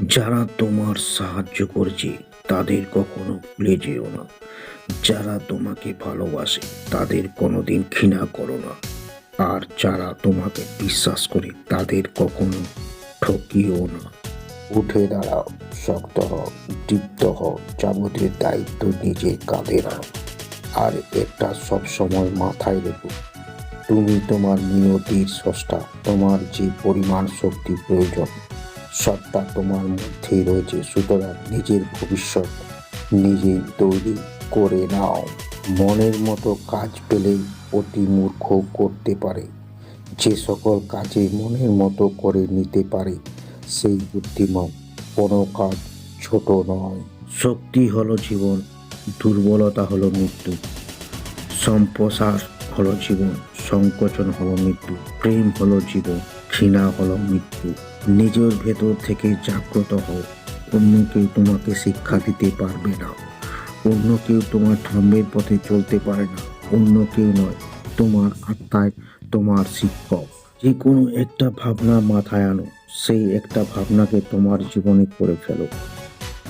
যারা তোমার সাহায্য করছে তাদের কখনো ভুলে যেও না। যারা তোমাকে ভালোবাসে তাদের কোনোদিন ঘৃণা করো না। আর যারা তোমাকে বিশ্বাস করে তাদের কখনো ঠকিও না। উঠে দাঁড়াও, শক্ত হও, দীপ্ত হও, যাবতীয় দায়িত্ব নিজের কাঁধে নাও। আর একটা সবসময় মাথায় রেখো, তুমি তোমার নিয়তির স্রষ্টা। তোমার যে পরিমাণ শক্তি প্রয়োজন সবটা তোমার মধ্যেই রয়েছে। সুতরাং নিজের ভবিষ্যৎ নিজেই তৈরি করে নাও। মনের মতো কাজ পেলেই অতি মূর্খ করতে পারে। যে সকল কাজে মনের মতো করে নিতে পারে সেই বুদ্ধিমান। কোনো কাজ ছোট নয়। শক্তি হলো জীবন, দুর্বলতা হলো মৃত্যু। সম্প্রসার হলো জীবন, সংকোচন হলো মৃত্যু। প্রেম হলো জীবন, ঘৃণা হলো মৃত্যু। নিজের ভেতর থেকে জাগ্রত হও। অন্য কেউ তোমাকে শিক্ষা দিতে পারবে না। অন্য কেউ তোমার ধর্মের পথে চলতে পারে না। অন্য কেউ নয়, তোমার আত্মায় তোমার শিক্ষক। যে কোনো একটা ভাবনা মাথায় আনো, সেই একটা ভাবনাকে তোমার জীবনে করে ফেলো।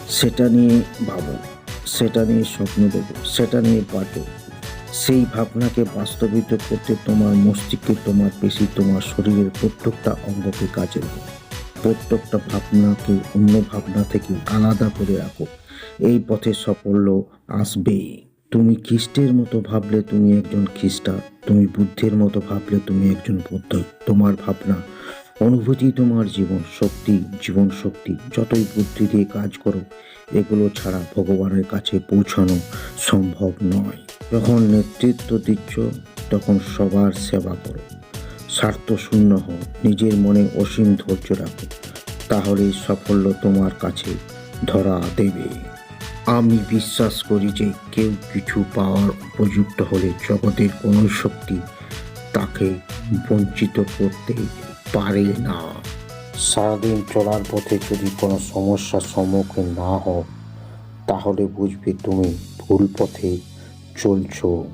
সেটা নিয়ে ভাবো, সেটা নিয়ে স্বপ্ন দেখো, সেটা নিয়ে বাঁচো। সেই ভাবনাকে বাস্তবিত করতে তোমার মস্তিষ্কে, তোমার পেশি, তোমার শরীরের প্রত্যেকটা অঙ্গকে কাজে লাগাও। প্রত্যেকটা ভাবনাকে অন্য ভাবনা থেকে আলাদা করে রাখো। এই পথে সাফল্য আসবেই। তুমি খ্রিস্টের মতো ভাবলে তুমি একজন খ্রিস্টান। তুমি বুদ্ধের মতো ভাবলে তুমি একজন বুদ্ধ। তোমার ভাবনা অনুভূতি তোমার জীবন শক্তি। জীবন শক্তি যতই বুদ্ধি দিয়ে কাজ করো, এগুলো ছাড়া ভগবানের কাছে পৌঁছানো সম্ভব নয়। যখন নেতৃত্ব দিচ্ছ তখন সবার সেবা করো। স্বার্থ শূন্য হও, নিজের মনে অসীম ধৈর্য রাখো। তাহলেই সাফল্য তোমার কাছে ধরা দেবে। আমি বিশ্বাস করি যে কেউ কিছু পাওয়ার উপযুক্ত হলে জগতের কোনো শক্তি তাকে বঞ্চিত করতে পারে না। সারাদিন চলার পথে যদি কোনো সমস্যার সম্মুখীন না হও, তাহলে বুঝবে তুমি ভুল পথে চলছো।